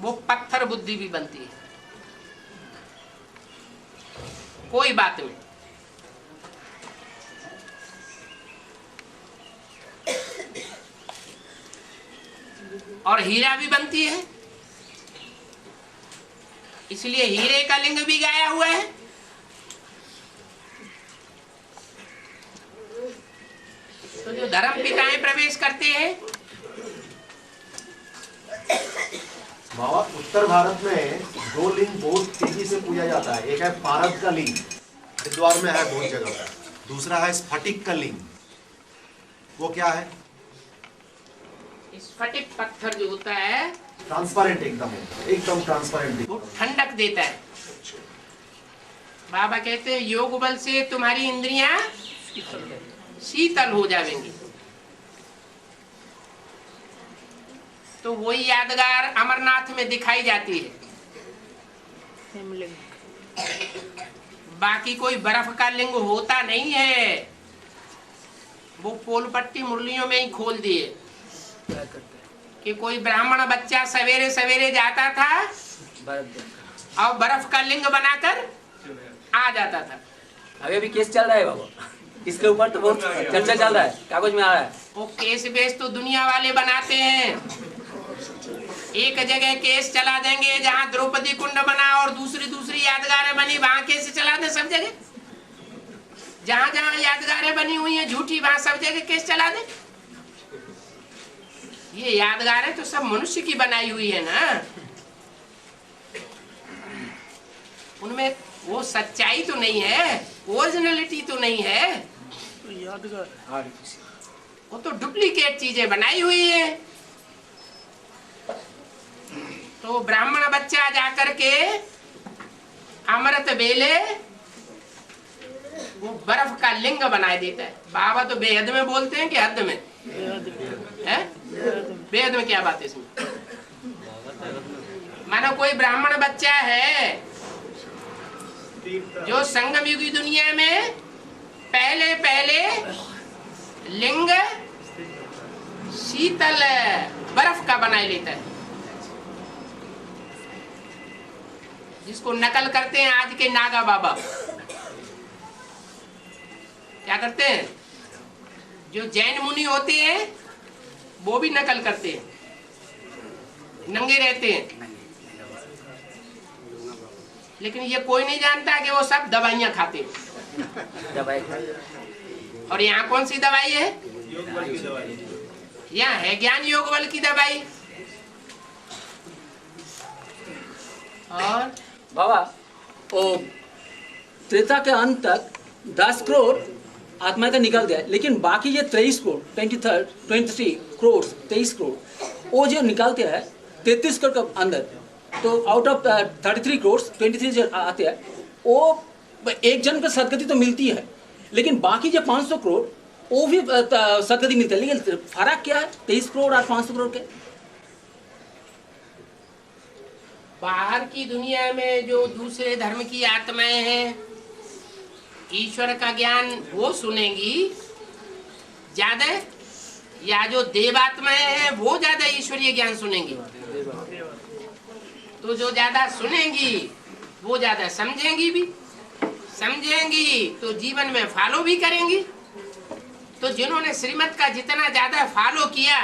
वो पत्थर बुद्धि भी बनती है। कोई बात नहीं। और हीरा भी बनती है, इसलिए हीरे का लिंग भी गाया हुआ है। तो जो धर्म पिताएं प्रवेश करते हैं। बाबा, उत्तर भारत में दो लिंग बहुत तेजी से पूजा जाता है। एक है पारद का लिंग, हरिद्वार में है बहुत जगह। दूसरा है स्फटिक का लिंग। वो क्या है? स्फटिक पत्थर जो होता है ट्रांसपेरेंट, एकदम ट्रांसपेरेंट, वो ठंडक देता है। बाबा कहते हैं योग बल से तुम्हारी इंद्रियां शीतल हो जाएंगी। तो वही यादगार अमरनाथ में दिखाई जाती है। बाकी कोई बर्फ का लिंग होता नहीं है। वो पोल पट्टी मुरलियों में ही खोल दिए कि कोई ब्राह्मण बच्चा सवेरे सवेरे जाता था और बर्फ का लिंग बनाकर आ जाता था। अभी भी केस चल रहा है बाबा, इसके ऊपर तो बहुत चर्चा चल रहा है, कागज में आ रहा है। वो केस बेस तो दुनिया वाले बनाते हैं। एक जगह केस चला देंगे जहाँ द्रौपदी कुंड बना और दूसरी यादगारें बनी, वहां केस चला दे। सब जगह जहाँ जहाँ यादगारें बनी हुई हैं झूठी, वहां सब जगह केस चला दे। ये यादगारें तो सब मनुष्य की बनाई हुई है ना, उनमें वो सच्चाई तो नहीं है, ओरिजिनलिटी तो नहीं है। यादगार वो तो डुप्लीकेट चीजें बनाई हुई है। तो ब्राह्मण बच्चा जाकर के अमृत बेले वो बर्फ का लिंग बना देता है। बाबा तो बेहद में बोलते हैं कि हद में है? बेहद में क्या बात है इसमें? मानो कोई ब्राह्मण बच्चा है जो संगम युग की दुनिया में पहले पहले लिंग शीतल बर्फ का बना लेता है, जिसको नकल करते हैं आज के नागा बाबा। क्या करते हैं? जो जैन मुनि होते हैं वो भी नकल करते हैं, नंगे रहते हैं, लेकिन ये कोई नहीं जानता कि वो सब दवाइयां खाते हैं। और यहाँ कौन सी दवाई है? यहाँ है ज्ञान योग बल की दवाई। और बाबा ओ त्रेता के अंत तक 10 करोड़ आत्मा का निकल गया, लेकिन बाकी ये 23 करोड़ 23 करोड़ 23 करोड़ वो जो निकलते हैं 33 करोड़ के अंदर, तो आउट ऑफ 33 करोड़ 23 जो आते हैं वो एक जन को सदगति तो मिलती है, लेकिन बाकी जो 500 करोड़ वो भी सदगति मिलती है। लेकिन फर्क क्या है 23 करोड़ और 500 करोड़ के? बाहर की दुनिया में जो दूसरे धर्म की आत्माएं हैं ईश्वर का ज्ञान वो सुनेंगी ज्यादा, या जो देवात्माएं हैं वो ज्यादा ईश्वरीय ज्ञान सुनेंगी? तो जो ज्यादा सुनेंगी वो ज्यादा समझेंगी भी, समझेंगी तो जीवन में फॉलो भी करेंगी। तो जिन्होंने श्रीमत का जितना ज्यादा फॉलो किया,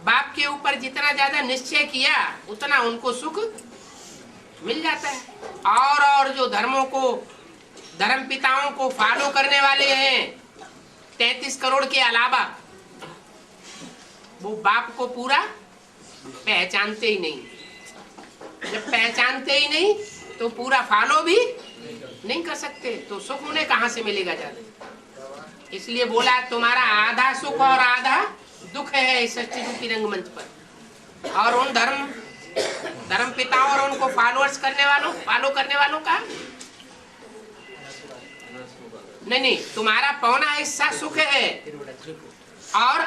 बाप के ऊपर जितना ज्यादा निश्चय किया, उतना उनको सुख मिल जाता है। और जो धर्मों को, धर्म पिताओं को फॉलो करने वाले हैं 33 करोड़ के अलावा, वो बाप को पूरा पहचानते ही नहीं। जब पहचानते ही नहीं तो पूरा फॉलो भी नहीं कर सकते, तो सुख उन्हें कहां से मिलेगा ज्यादा? इसलिए बोला तुम्हारा आधा सुख और आधा दुख है इस सच्ची रूपी रंगमंच पर। और उन धर्म पिताओं और उनको फॉलो करने वालों का नहीं, तुम्हारा पौना हिस्सा सुख है और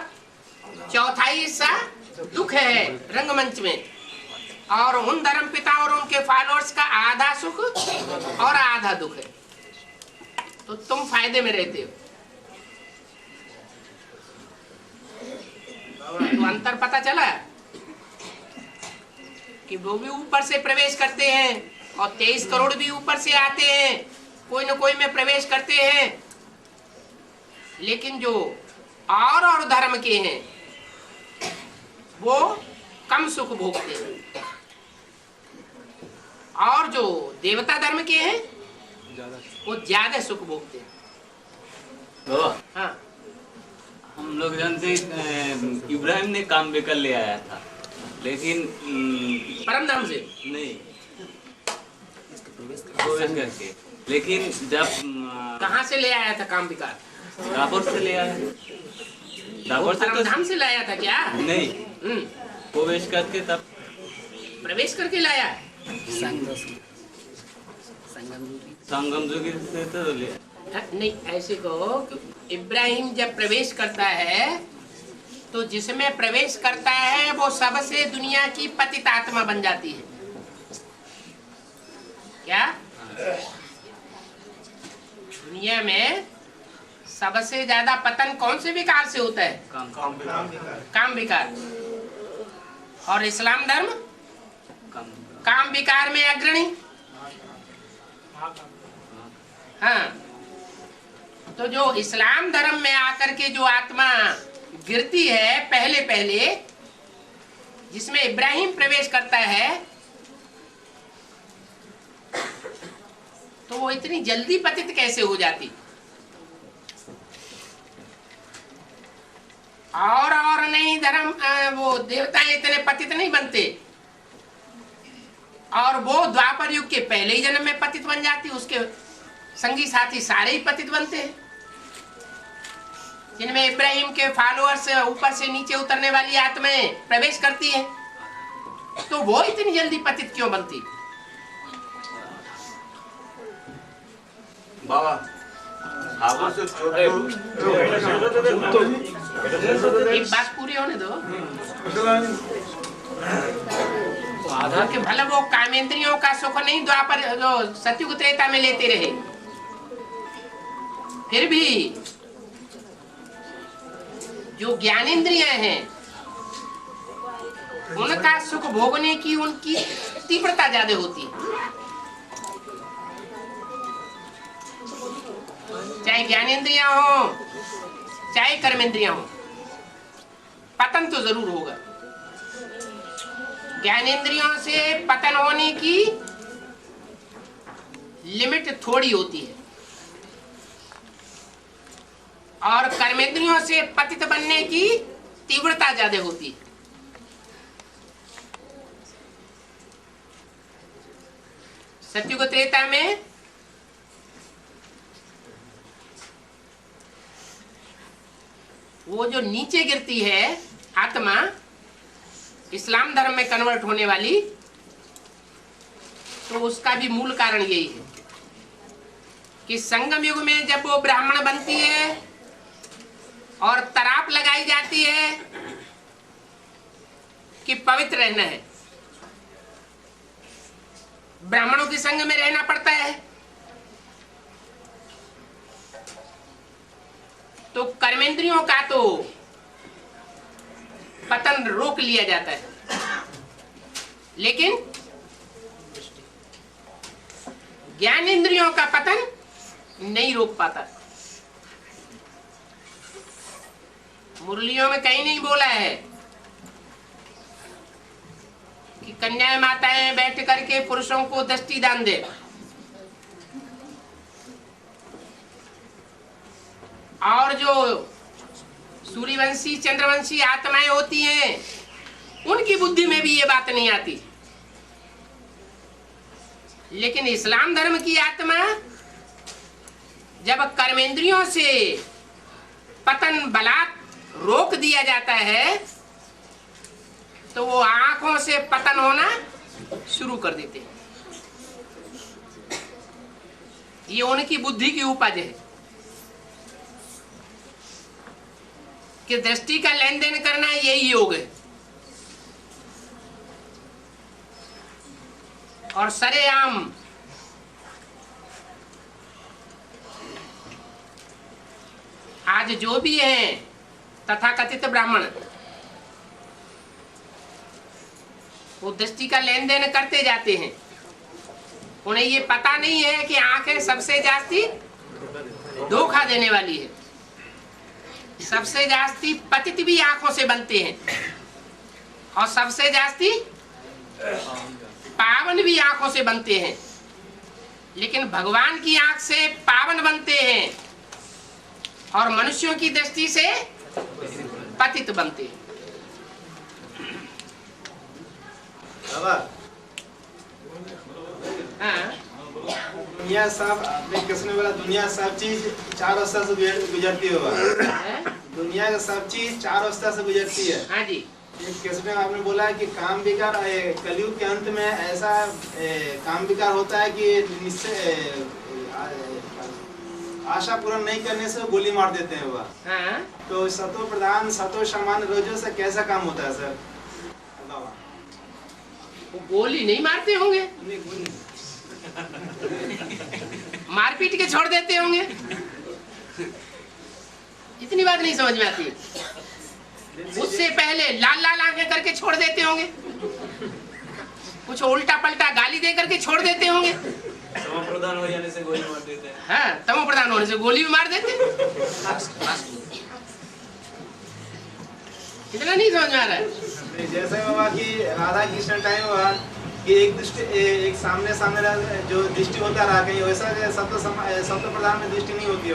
चौथाई हिस्सा दुख है रंगमंच में। और उन धर्म पिता और उनके फॉलोअर्स का आधा सुख और आधा दुख है, तो तुम फायदे में रहते हो। तो अंतर पता चला कि वो भी ऊपर से प्रवेश करते हैं और 23 करोड़ भी ऊपर से आते हैं, कोई न कोई में प्रवेश करते हैं। लेकिन जो और धर्म के हैं वो कम सुख भोगते हैं, और जो देवता धर्म के हैं वो ज्यादा सुख भोगते हैं। तो हाँ, हम लोग जानते इब्राहिम ने काम बेकर ले आया था, लेकिन परम धाम से नहीं प्रवेश करके, लेकिन जब कहाँ से ले आया था काम विकार? दापोर से ले आया, दापोर से परम धाम से लाया था क्या? नहीं, हम्म, प्रवेश करके तब प्रवेश करके लाया। संगम जोगी से तो ले। हाँ, नहीं, ऐसे कहो कि इब्राहिम जब प्रवेश करता है तो जिसमें प्रवेश करता है वो सबसे दुनिया की पतित आत्मा बन जाती है। क्या दुनिया में सबसे ज्यादा पतन कौन से विकार से होता है? काम विकार। और इस्लाम धर्म काम विकार में अग्रणी। हाँ, तो जो इस्लाम धर्म में आकर के जो आत्मा गिरती है पहले पहले, जिसमें इब्राहिम प्रवेश करता है, तो वो इतनी जल्दी पतित कैसे हो जाती? और नहीं, धर्म वो देवताएं इतने पतित नहीं बनते, और वो द्वापर युग के पहले ही जन्म में पतित बन जाती, उसके संगी साथी सारे ही पतित बनते हैं। जिनमें इब्राहिम के फॉलोअर्स ऊपर से नीचे उतरने वाली आत्माएं प्रवेश करती हैं, तो वो इतनी जल्दी पतित क्यों बनती? बाबा एक बात पूरी होने दो। आधा के भले वो कामेंद्रियों का सुख नहीं द्वापर जो सतयुग त्रेता में लेते रहे, फिर भी जो ज्ञानेंद्रियां हैं उनका सुख भोगने की उनकी तीव्रता ज्यादा होती है। चाहे ज्ञानेंद्रियां हो चाहे कर्मेंद्रियां हो, पतन तो जरूर होगा। ज्ञानेंद्रियों से पतन होने की लिमिट थोड़ी होती है, और कर्मेंद्रियों से पतित बनने की तीव्रता ज्यादा होती है। सतयुग त्रेता में वो जो नीचे गिरती है आत्मा इस्लाम धर्म में कन्वर्ट होने वाली, तो उसका भी मूल कारण यही है कि संगम युग में जब वो ब्राह्मण बनती है और तराप लगाई जाती है कि पवित्र रहना है, ब्राह्मणों के संग में रहना पड़ता है, तो कर्मेंद्रियों का तो पतन रोक लिया जाता है, लेकिन ज्ञानेंद्रियों का पतन नहीं रोक पाता। मुरलियों में कहीं नहीं बोला है कि कन्या माताएं बैठ करके पुरुषों को दृष्टि दान दे, और जो सूर्यवंशी चंद्रवंशी आत्माएं होती हैं उनकी बुद्धि में भी ये बात नहीं आती। लेकिन इस्लाम धर्म की आत्मा जब कर्मेंद्रियों से पतन बलात् रोक दिया जाता है, तो वो आंखों से पतन होना शुरू कर देते हैं। ये उनकी बुद्धि की उपज है कि दृष्टि का लेन देन करना यही योग है, और सरेआम आज जो भी हैं तथाकथित ब्राह्मण, वो दृष्टि का लेन देन करते जाते हैं। उन्हें ये पता नहीं है कि आंखें सबसे जास्ती धोखा देने वाली है। सबसे जास्ती पतित भी आंखों से बनते हैं और सबसे जास्ती पावन भी आंखों से बनते हैं। लेकिन भगवान की आंख से पावन बनते हैं और मनुष्यों की दृष्टि से पतित बनते हैं। हाँ। दुनिया सब कृष्ण बोला, दुनिया सब चीज चार अवस्था से गुजरती है। दुनिया का सब चीज चार अवस्था से गुजरती है। हाँ जी। कृष्ण आपने बोला कि काम विकार कलयुग के अंत में ऐसा काम विकार होता है कि निश्चय आशा पूर्ण नहीं करने से गोली मार देते हैं वह। हाँ। तो सतो प्रधान सतो सामान्य रोजों से कैसा काम होता है सर? वो गोली नहीं मारते होंगे, मारपीट के छोड़ देते होंगे। इतनी बात नहीं समझ में आती। उससे पहले लाल लाल आंखें करके छोड़ देते होंगे, कुछ उल्टा पलटा गाली दे करके छोड़ देते होंगे। तमो प्रधान हो जाने से गोली मार देते हैं। हाँ, तमो प्रधान होने से गोली भी मार देते। इतना नहीं समझ में आ रहा है। जैसे बाबा की राधा कृष्ण टाइम हुआ कि एक सामने जो दृष्टि होता रहा कहीं, वैसा सत्य प्रधान में दृष्टि नहीं होती है।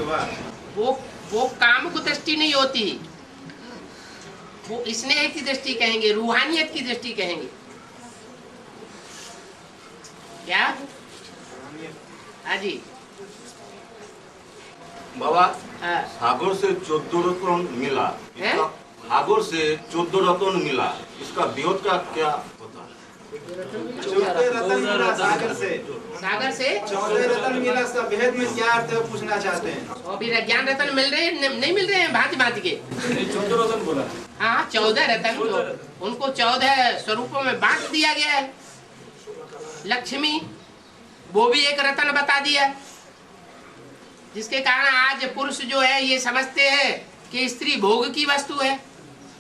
वो काम को दृष्टि नहीं होती, वो स्नेह की दृष्टि कहेंगे, रूहानियत की दृष्टि कहेंगे। क्या? हाँ जी बाबा, हाँ। सागर से 14 रत्न मिला, सागर से 14 रत्न मिला, इसका विरोध का क्या पता? 14 रत्न मिला सागर से 14 रत्न मिला, इसका भेद में क्या अर्थ है पूछना चाहते हैं। और भी ज्ञान रत्न मिल रहे हैं, नहीं मिल रहे हैं भांति भांति के। 14 रत्न बोला। हाँ, 14 रत्न, उनको 14 स्वरूपों में बांट दिया गया है। लक्ष्मी, वो भी एक रत्न बता दिया, जिसके कारण आज पुरुष जो है ये समझते हैं कि स्त्री भोग की वस्तु है,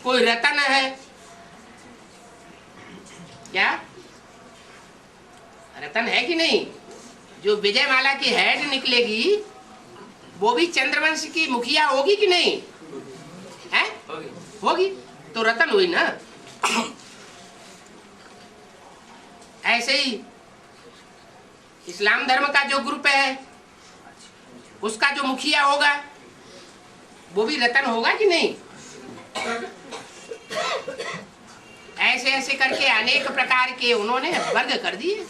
कोई रत्न है। क्या रत्न है कि नहीं? जो विजयमाला की हेड निकलेगी वो भी चंद्रवंश की मुखिया होगी कि नहीं है? होगी, तो रत्न हुई ना। ऐसे ही इस्लाम धर्म का जो ग्रुप है उसका जो मुखिया होगा वो भी रत्न होगा कि नहीं? ऐसे ऐसे करके अनेक प्रकार के उन्होंने वर्ग कर दिए।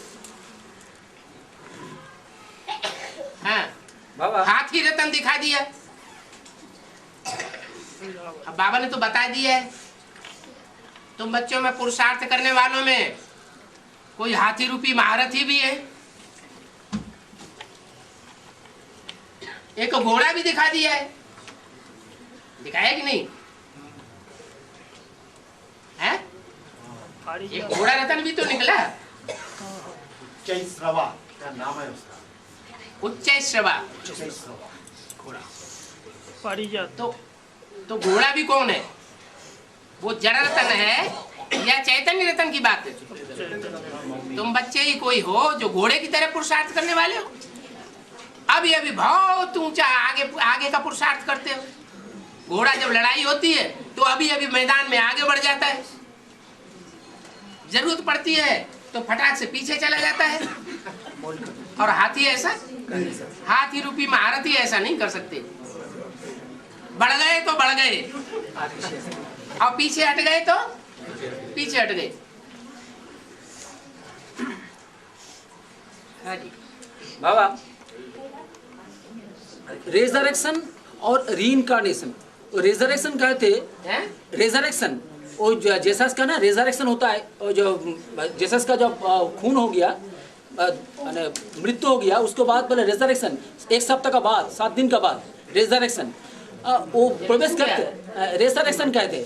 हाँ, बाबा हाथी रत्न दिखा दिया। अब बाबा ने तो बता दिया है, तुम बच्चों में पुरुषार्थ करने वालों में कोई हाथी रूपी महारथी भी है। एक घोड़ा भी दिखा दिया है, दिखाया कि नहीं है? एक घोड़ा रत्न भी तो निकला। चैश्रवा क्या नाम है उसका? उच्चैश्रवा घोड़ा। तो घोड़ा भी कौन है? वो जड़ रत्न है या चैतन्य रत्न की बात है? तुम बच्चे ही कोई हो जो घोड़े की तरह पुरुषार्थ करने वाले हो। अभी अभी बहुत ऊंचा आगे का पुरुषार्थ करते हो। घोड़ा जब लड़ाई होती है तो अभी अभी मैदान में आगे बढ़ जाता है, जरूरत पड़ती है तो फटाक से पीछे चला जाता है। और हाथी ऐसा, हाथी रूपी महारथी ऐसा नहीं कर सकते। बढ़ गए तो बढ़ गए और पीछे हट गए तो पीछे हट गए। हाँ जी बाबा, रेजरेक्शन और रीइंकार्नेशन। रेजरेक्शन कहते हैं? रेजरेक्शन वो जेसस का ना रेजरेक्शन होता है, और जो जेसस का जब खून हो गया, मृत्यु हो गया, उसके बाद पहले रेजरेक्शन, 1 सप्ताह का बाद, 7 दिन का बाद रेजरेक्शन वो प्रवेश करते हैं। रेजरेक्शन कहते हैं,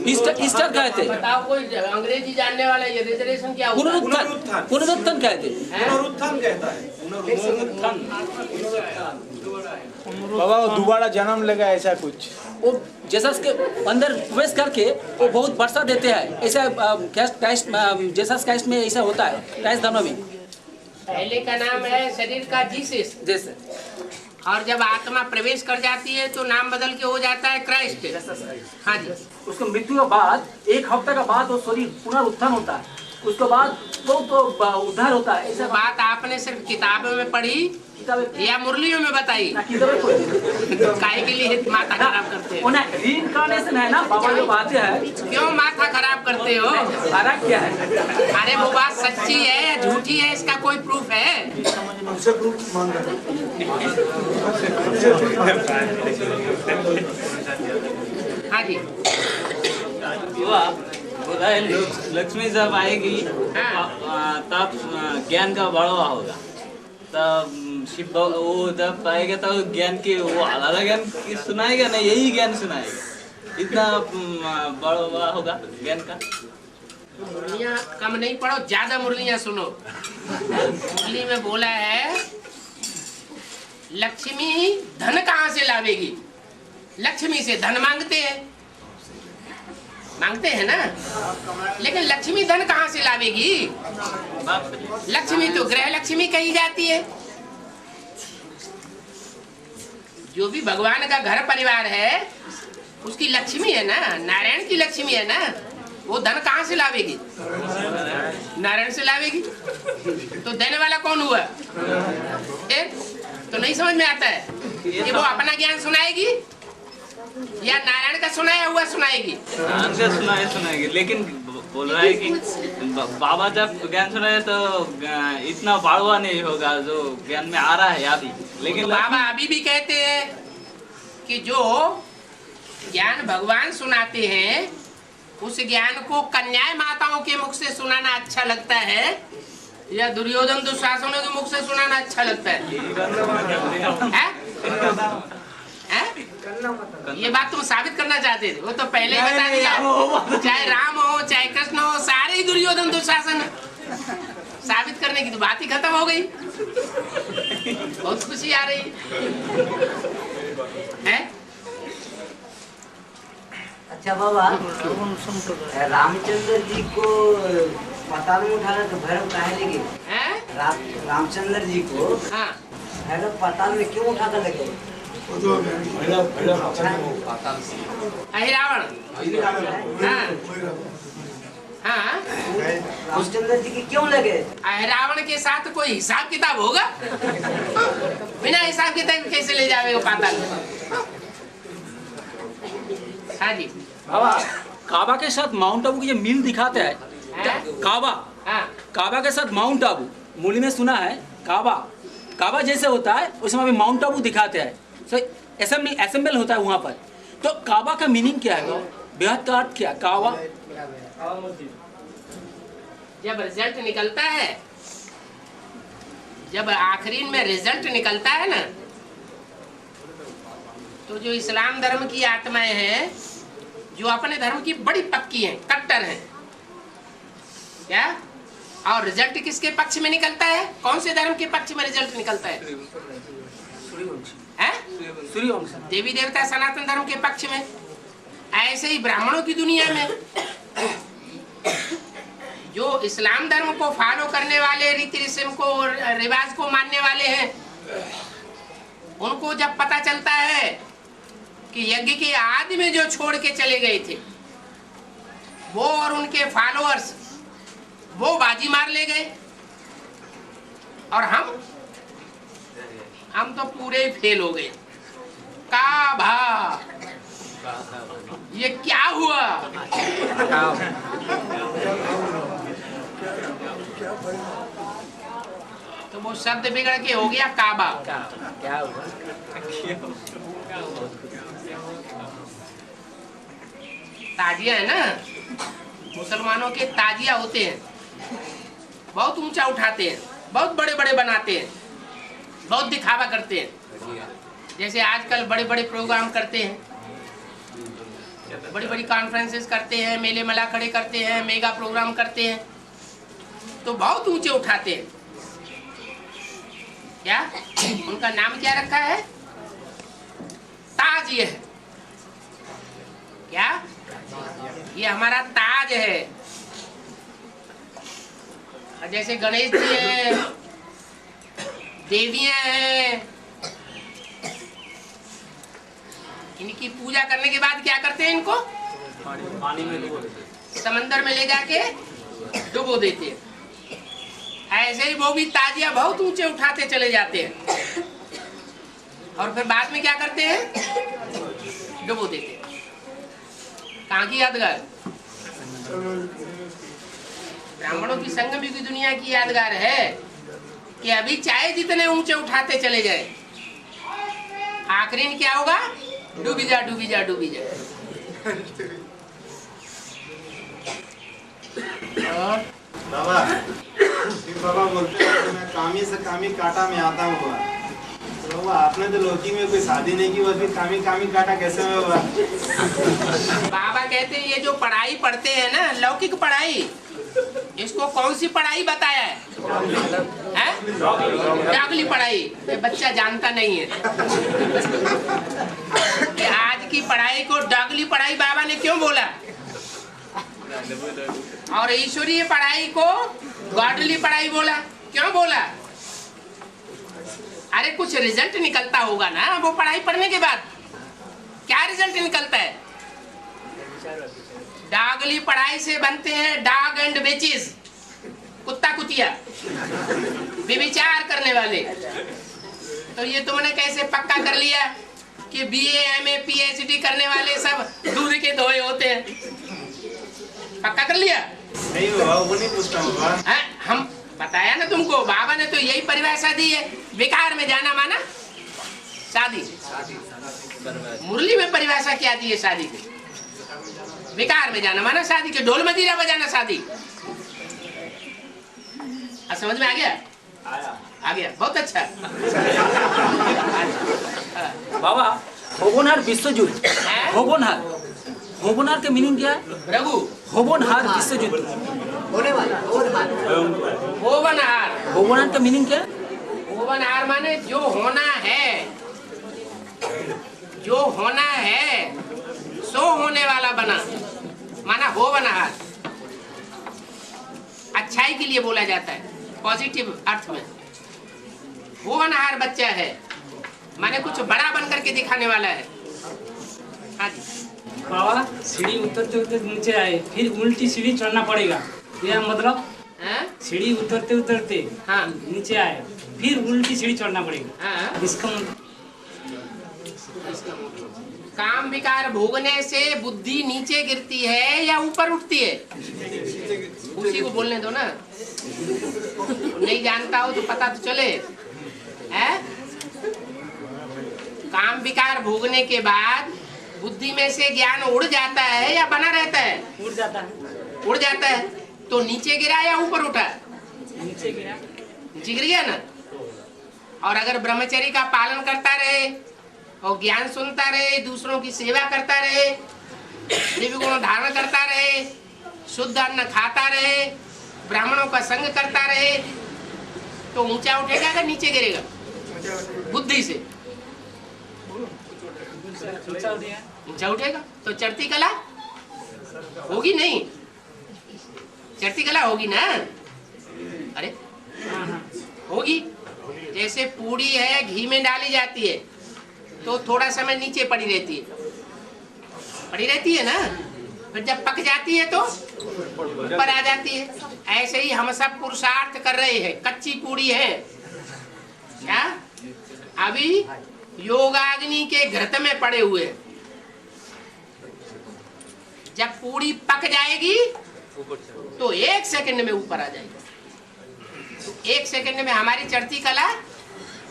ईस्टर कहते हैं। बताओ कोई अंग्रेजी जानने वाला, ये रिजर्वेशन क्या होता है? पुनरुत्थान कहते हैं। पुनरुत्थान कहता है। बाबा वो दोबारा जन्म लेगा ऐसा कुछ। वो जीसस के अंदर प्रवेश करके वो बहुत वर्षा देते हैं, ऐसा क्राइस्ट जीसस क्राइस्ट में ऐसा होता है, क्राइस्ट धर्म में। पहले का नाम है शरीर का जीसस, जैसे और जब आत्मा प्रवेश कर जाती है तो नाम बदल के हो जाता है क्राइस्ट। हाँ जी। उसको मृत्यु के बाद 1 हफ्ते का बाद वो शरीर पुनरुत्थान होता है, उसके बाद तो उद्धार होता है। ऐसा बात आपने सिर्फ किताबों में पढ़ी या मुरलियों में बताई? काहे के लिए माथा खराब करते हो? रीइंकार्नेशन है ना बाबा जो बातें है। क्यों माथा खराब करते हो? फर्क क्या है? अरे वो बात सच्ची है या झूठी है, इसका कोई प्रूफ है? हाँ जी। लक्ष्मी जब आएगी तब ज्ञान का बढ़ावा होगा, तब शिव वो जब आएगा तब ज्ञान की वो आलादा ज्ञान सुनाएगा ना, यही ज्ञान सुनाएगा, इतना बढ़ावा होगा ज्ञान का। मुरलियाँ कम नहीं पढ़ो, ज्यादा मुरलियाँ सुनो। मुरली में बोला है लक्ष्मी धन कहाँ से लावेगी? लक्ष्मी से धन मांगते हैं ना, लेकिन लक्ष्मी धन कहाँ से लावेगी? लक्ष्मी तो ग्रह लक्ष्मी कही जाती है। जो भी भगवान का घर परिवार है उसकी लक्ष्मी है ना, नारायण की लक्ष्मी है ना, वो धन कहाँ से लावेगी? नारायण से लावेगी। तो देने वाला कौन हुआ? तो नहीं समझ में आता है कि वो अपना ज्ञान सुनाएगी या नारायण का सुनाया हुआ सुनाएगी? नारायण का सुनाएगी, लेकिन बोल रहा है कि बाबा जब ज्ञान सुनाए तो इतना बढ़ावा नहीं होगा जो ज्ञान में आ रहा है अभी। लेकिन तो बाबा अभी भी कहते हैं कि जो ज्ञान भगवान सुनाते हैं उस ज्ञान को कन्याएं माताओं के मुख से सुनाना अच्छा लगता है या दुर्योधन दुशासनों के मुख से सुनाना अच्छा लगता है? ये बात तुम साबित करना चाहते थे, वो तो पहले ही बता दिया। चाहे राम हो चाहे कृष्ण हो, सारे ही दुर्योधन दुशासन साबित करने की तो बात ही खत्म हो गई। बहुत खुशी आ रही है। अच्छा बाबा, रामचंद्र जी को पाताल में उठाना तो भैरव काहे लगे? रामचंद्र जी को भैरव पाताल में क्यों उठा कर लगे? रावण रामचंद्र जी के क्यों लगे? रावण के साथ कोई हिसाब किताब होगा? बिना हिसाब किताब कैसे ले जावे वो पाताल में? हाँ जी बाबा, काबा के साथ माउंट आबू की जो मिल दिखाते हैं, काबा के साथ माउंट आबू मूली में सुना है। काबा जैसे होता है उसमें अभी माउंट आबू दिखाते हैं, असेंबल होता है वहाँ पर। तो काबा का मीनिंग क्या है? बेहद का अर्थ क्या? काबा जब रिजल्ट निकलता है, जब आखिरी में रिजल्ट निकलता है ना, तो जो इस्लाम धर्म की आत्माएं हैं जो अपने धर्म की बड़ी पक्की हैं, कट्टर हैं, क्या? और रिजल्ट किसके पक्ष में निकलता है? कौन से धर्म के पक्ष में रिजल्ट निकलता है? देवी देवता सनातन धर्म के पक्ष में। ऐसे ही ब्राह्मणों की दुनिया में जो इस्लाम धर्म को फॉलो करने वाले, रीति रिस्म को, रिवाज को मानने वाले हैं, उनको जब पता चलता है कि यज्ञ के आदि में जो छोड़ के चले गए थे वो और उनके फॉलोअर्स वो बाजी मार ले गए, और हम तो पूरे फेल हो गए। काबा, ये क्या हुआ? तो वो शब्द बिगड़ के हो गया काबा। क्या हुआ? ताजिया है ना, मुसलमानों के ताजिया होते हैं, बहुत ऊंचा उठाते हैं, बहुत बड़े बड़े बनाते हैं, बहुत दिखावा करते हैं। जैसे आजकल बड़े बड़े प्रोग्राम करते हैं, बड़ी बड़ी कॉन्फ्रेंसेस करते हैं, मेले मला खड़े करते हैं, मेगा प्रोग्राम करते हैं, तो बहुत ऊंचे उठाते हैं। क्या उनका नाम क्या रखा है? ताज ये है। क्या? ये हमारा ताज है। जैसे गणेश जी है, देवियां हैं, इनकी पूजा करने के बाद क्या करते हैं? इनको पानी में डुबो देते, समंदर में ले जाके डुबो देते हैं। ऐसे ही वो भी ताजिया बहुत ऊंचे उठाते चले जाते हैं और फिर बाद में क्या करते हैं? डुबो देते हैं। कहाँ की यादगार? ब्राह्मणों की संगम की दुनिया की यादगार है कि अभी चाहे जितने ऊंचे उठाते चले जाए, आखिरी में क्या होगा? डूबी जा डूबी जा डूबी जा। बाबा, फिर बाबा बोलते हैं मैं कामी से कामी काटा में आता हूँ। तो बाबा आपने तो लौकी में कोई शादी नहीं की, बस फिर कामी कामी काटा कैसे में हुआ? बाबा कहते हैं ये जो पढ़ाई पढ़ते हैं ना, लौकिक पढ़ाई, इसको कौन सी पढ़ाई बताया है? डागली पढ़ाई। ये बच्चा जानता नहीं है कि आज की पढ़ाई को डागली पढ़ाई बाबा ने क्यों बोला, और ईश्वरीय पढ़ाई को गॉडली पढ़ाई बोला। क्यों बोला? अरे कुछ रिजल्ट निकलता होगा ना वो पढ़ाई पढ़ने के बाद। क्या रिजल्ट निकलता है? डागली पढ़ाई से बनते हैं डॉग एंड बिचेस, कुत्ता कुतिया, विचार करने वाले। तो ये तुमने कैसे पक्का कर लिया कि बीए एमए पीएचडी करने वाले सब दूध के धोए होते हैं? पक्का कर लिया? नहीं बाबा, वो नहीं पूछता बाबा। हम बताया ना तुमको, बाबा ने तो यही परिभाषा दी है। विकार में जाना माना शादी। मुरली में परिभाषा क्या दी है शादी की? विकार में जाना माना शादी के। ढोल मजीरा बजाना शादी। समझ में आ गया? आ गया, बहुत अच्छा। बाबा होबोनार विश्वयुद्ध, होबोनार, होबोनार के मीनिंग क्या है? रघु, होबोनार विश्वयुद्ध, होने वाला होबनहार। होबोनार का मीनिंग क्या है? होबनहार माने जो होना है, जो होना है सो होने वाला बना, माना होबनहार। अच्छाई के लिए बोला जाता है, पॉजिटिव अर्थ में। होबनहार बच्चा है माने कुछ बड़ा बन करके दिखाने वाला है। हाँ जी बाबा, सीढ़ी उतरते उतरते नीचे आए, फिर उल्टी सीढ़ी चढ़ना पड़ेगा, यह मतलब? सीढ़ी उतरते उतरते हाँ नीचे आए, फिर उल्टी सीढ़ी चढ़ना पड़ेगा। हाँ। इसका मतलब काम विकार भोगने से बुद्धि नीचे गिरती है या ऊपर उठती है? उसी को बोलने दो ना, नहीं जानता हो तो पता तो चले। है? काम विकार भोगने के बाद बुद्धि में से ज्ञान उड़ जाता है या बना रहता है? उड़ जाता है। उड़ जाता है तो नीचे गिरा या ऊपर उठा? नीचे गिरा। नीचे गिर गया ना। और अगर ब्रह्मचर्य का पालन करता रहे और ज्ञान सुनता रहे, दूसरों की सेवा करता रहे, दिव्य गुण धारण करता रहे, शुद्ध अन्न खाता रहे, ब्राह्मणों का संग करता रहे, तो ऊंचा उठेगा या नीचे गिरेगा? बुद्धि से ऊंचा उठेगा। तो चढ़ती कला होगी नहीं? चढ़ती कला होगी ना? अरे होगी। जैसे पूड़ी है, घी में डाली जाती है तो थोड़ा समय नीचे पड़ी रहती है ना, फिर जब पक जाती है तो ऊपर आ जाती है। ऐसे ही हम सब पुरुषार्थ कर रहे हैं, कच्ची पूड़ी है क्या? अभी योगाग्नि के घृत में पड़े हुए। जब पूड़ी पक जाएगी तो 1 सेकंड में ऊपर आ जाएगी। 1 सेकंड में हमारी चढ़ती कला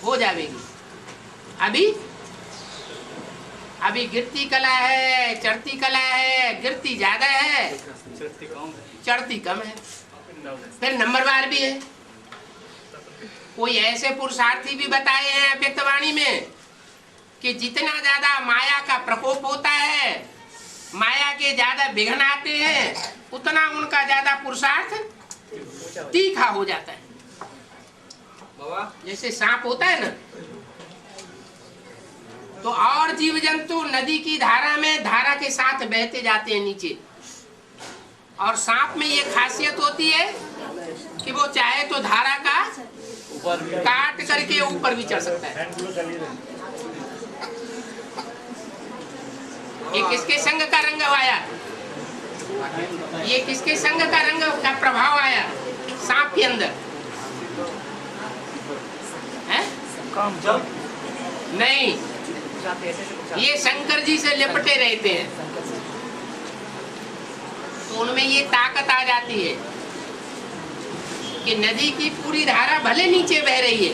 हो जाएगी। अभी गिरती कला है, चढ़ती कला है। गिरती ज्यादा है, चढ़ती कम है। फिर नंबरवार भी है। कोई ऐसे पुरुषार्थी भी बताए हैं व्यक्तवाणी में कि जितना ज्यादा माया का प्रकोप होता है, माया के ज्यादा विघ्न आते हैं, उतना उनका ज्यादा पुरुषार्थ तीखा हो जाता है। जैसे सांप होता है ना, तो और जीव जंतु नदी की धारा में धारा के साथ बहते जाते हैं नीचे। और सांप में ये खासियत होती है कि वो चाहे तो धारा का काट करके ऊपर भी चढ़ सकता है। ये किसके संग का रंग आया? ये किसके संग का रंग का प्रभाव आया सांप के अंदर? है? नहीं, ये शंकर जी से लिपटे रहते हैं तो उनमें ये ताकत आ जाती है कि नदी की पूरी धारा भले नीचे बह रही है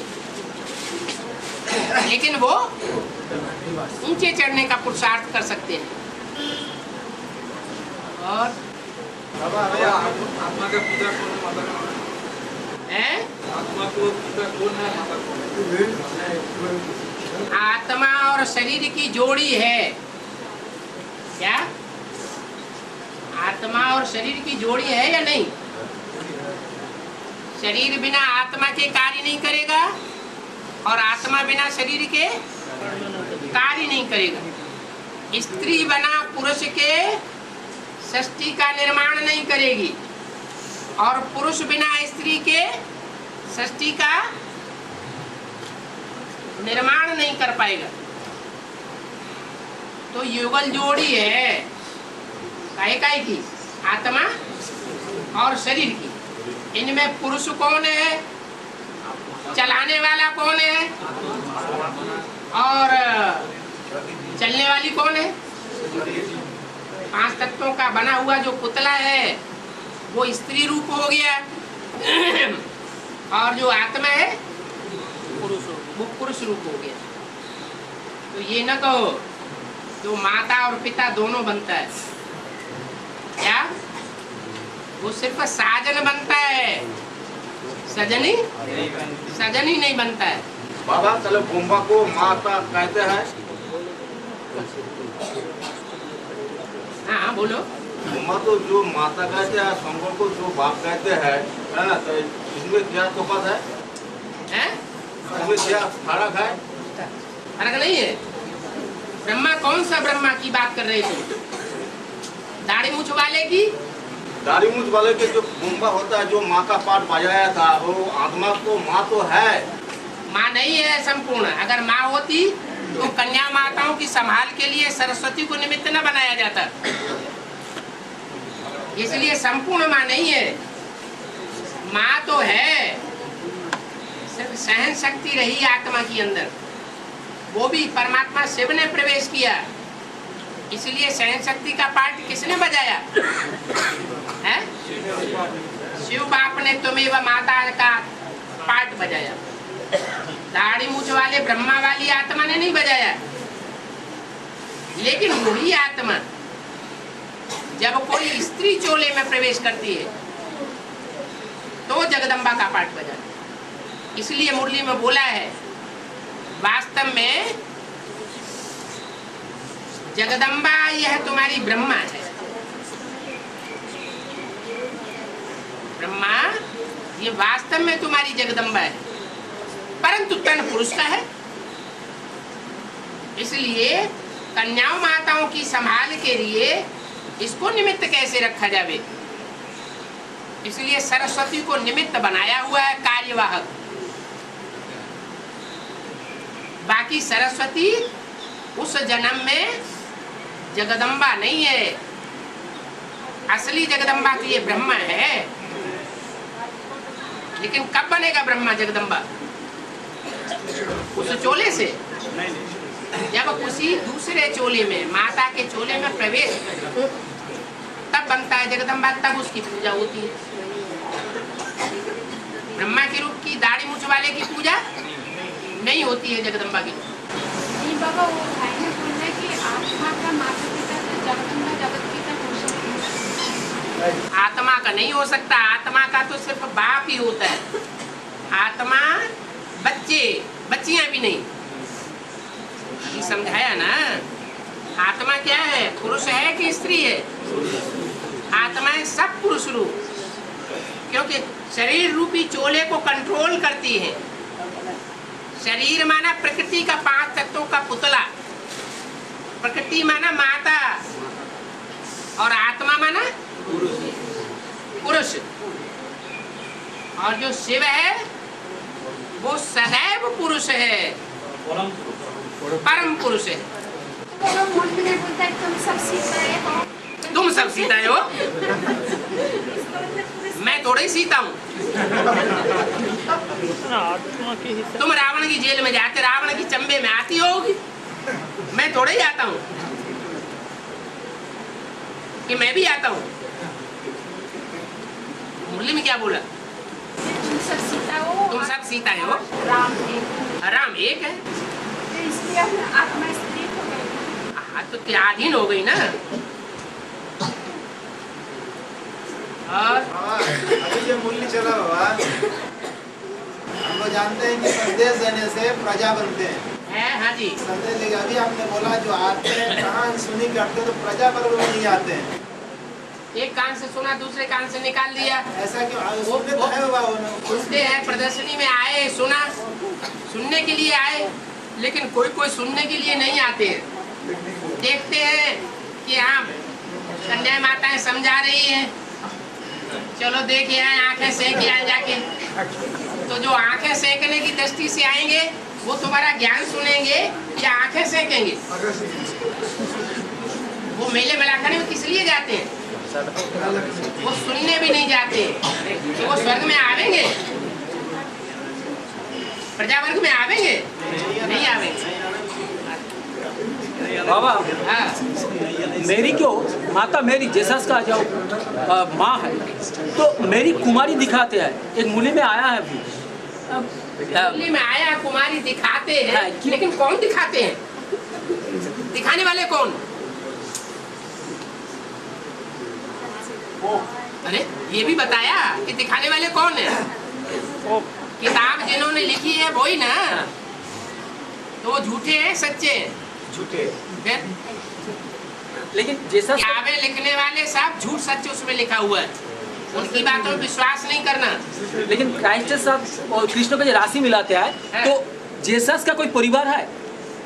लेकिन वो ऊंचे चढ़ने का पुरुषार्थ कर सकते हैं। और आत्मा का पिता कौन है? आत्मा को पिता कौन है? आत्मा और शरीर की जोड़ी है। क्या आत्मा और शरीर की जोड़ी है या नहीं? शरीर बिना आत्मा के कार्य नहीं करेगा और आत्मा बिना शरीर के कार्य नहीं करेगा। स्त्री बना पुरुष के सृष्टि का निर्माण नहीं करेगी और पुरुष बिना स्त्री के सृष्टि का निर्माण नहीं कर पाएगा। तो युगल जोड़ी है काय की? आत्मा और शरीर की। इनमें पुरुष कौन है? चलाने वाला कौन है? और चलने वाली कौन है? 5 तत्वों का बना हुआ जो पुतला है वो स्त्री रूप हो गया और जो आत्मा है वो पुरुष रूप हो गया। तो ये न कहो जो माता और पिता दोनों बनता है, क्या वो सिर्फ साजन बनता है, सजनी नहीं बनता है। बाबा चलो गुम्बा को माता कहते हैं। हाँ बोलो। गुम्बा तो जो माता कहते हैं, शंकर को जो बाप कहते हैं, है ना? तो इसमें क्या तफावत है? इसमें क्या फर्क है? फर्क नहीं है। ब्रह्मा कौन सा ब्रह्मा की बात कर रहे थे? दाढ़ी मूछ वाले की? दाढ़ी मूछ वाले के जो गुम्बा होता है, जो माँ का पाठ बजाया था, वो आत्मा को माँ तो है, माँ नहीं है संपूर्ण। अगर माँ होती तो कन्या माताओं की संभाल के लिए सरस्वती को निमित्त न बनाया जाता, इसलिए संपूर्ण माँ नहीं है। माँ तो है, सिर्फ सहन शक्ति रही आत्मा के अंदर, वो भी परमात्मा शिव ने प्रवेश किया, इसलिए सहन शक्ति का पाठ किसने बजाया है? शिव बाप ने तुम्हें माता का पाठ बजाया। दाढ़ी मूछ वाले ब्रह्मा वाली आत्मा ने नहीं बजाया। लेकिन वही आत्मा जब कोई स्त्री चोले में प्रवेश करती है तो जगदम्बा का पाठ बजाती। इसलिए मुरली में बोला है वास्तव में जगदम्बा यह तुम्हारी ब्रह्मा है। ब्रह्मा ये वास्तव में तुम्हारी जगदम्बा है, परंतु तन पुरुष का है। इसलिए कन्याओं माताओं की संभाल के लिए इसको निमित्त कैसे रखा जावे, इसलिए सरस्वती को निमित्त बनाया हुआ है, कार्यवाहक। बाकी सरस्वती उस जन्म में जगदम्बा नहीं है, असली जगदम्बा तो ये ब्रह्मा है। लेकिन कब बनेगा ब्रह्मा जगदम्बा? उस चोले से, जब उसी दूसरे चोले में, माता के चोले में प्रवेश तब बनता है जगदम्बा, तब उसकी पूजा होती है। ब्रह्मा के रूप की दाढ़ी मूछ वाले की पूजा नहीं होती है जगदम्बा की। नहीं बाबा, वो भाई ने बोला है कि आत्मा का माता पिता से जगदम्बा जगत पिता हो सकती है। आत्मा का नहीं हो सकता, आत्मा का तो सिर्फ बाप ही होता है। आत्मा बच्चे बच्चियां भी नहीं। अभी समझाया ना, आत्मा क्या है? पुरुष है कि स्त्री है? आत्माएं सब पुरुष रूप, क्योंकि शरीर रूपी चोले को कंट्रोल करती है। शरीर माना प्रकृति का 5 तत्वों का पुतला, प्रकृति माना माता और आत्मा माना पुरुष। और जो शिव है वो सदैव पुरुष है, परम पुरुष है। तुम सब सीताएं हो। तुम सब सीताएं हो? मैं थोड़ा ही सीता हूँ। तुम रावण की जेल में जाते, रावण की चंबे में आती होगी, मैं थोड़ा ही आता हूँ कि मैं भी आता हूँ। मुरली में क्या बोला? तुम सब सीता हो। तुम सब सीताएं हो। राम एक। राम एक है। तो इसलिए अपना आत्मा स्त्री हो गई। हाँ तो त्यागहीन हो गई ना। और अभी जो मूल्य चला बाबा, हम लोग जानते हैं कि संदेश देने से प्रजा बनते हैं। हाँ जी। संदेश लेके अभी आपने बोला जो आते हैं कान सुनी करते तो प्रजा पर वो नहीं आते हैं। एक कान से सुना, दूसरे कान से निकाल दिया। ऐसा क्यों? सुनते तो है बाबा, सुनते हैं, प्रदर्शनी में आए, सुना, सुनने के लिए आए, लेकिन कोई कोई सुनने के लिए नहीं आते हैं। देखते हैं कि हाँ कन्या माताएं समझा रही हैं, चलो देखे आए, आंखें सेक आए जाके। तो जो आंखें सेकने की दृष्टि से आएंगे वो तुम्हारा ज्ञान सुनेंगे या आंखें सेकेंगे? वो मेले मेलाखाने में किस लिए जाते हैं? वो सुनने भी नहीं जाते। तो वो स्वर्ग में आवेंगे, प्रजावर्ग में आवेंगे? नहीं आवेंगे। बाबा हाँ। मेरी क्यों माता मेरी जेसस का जो माँ है, तो मेरी कुमारी दिखाते हैं। एक मूली में आया है मूली में आया कुमारी दिखाते हैं, लेकिन कौन दिखाते हैं? दिखाने वाले कौन? अरे ये भी बताया कि दिखाने वाले कौन है? किताब जिन्होंने लिखी है वही ना। तो वो झूठे हैं सच्चे हैं? झूठे। लेकिन जैसा किताबें लिखने वाले सब झूठ सच उसमें लिखा हुआ है, उनकी बातों में विश्वास नहीं करना। लेकिन क्राइस्ट साहब और कृष्ण को जो राशि मिलाते हैं, तो जेसस का कोई परिवार है,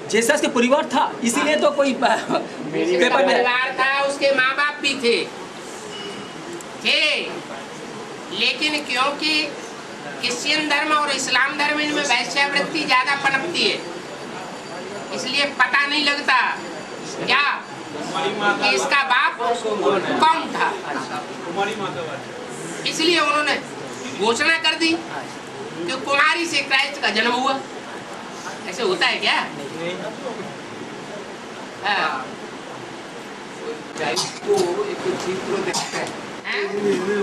जेसस के परिवार था, इसीलिए तो कोई पेपर में परिवार था, उसके माँ बाप भी थे, लेकिन क्योंकि क्रिश्चियन धर्म और इस्लाम धर्म इनमें वैश्यावृत्ति ज्यादा पनपती है, इसलिए पता नहीं लगता क्या कि इसका बाप कौन था। इसलिए उन्होंने घोषणा कर दी कि कुमारी से क्राइस्ट का जन्म हुआ। ऐसे होता है क्या? को एक चित्र देखते हैं,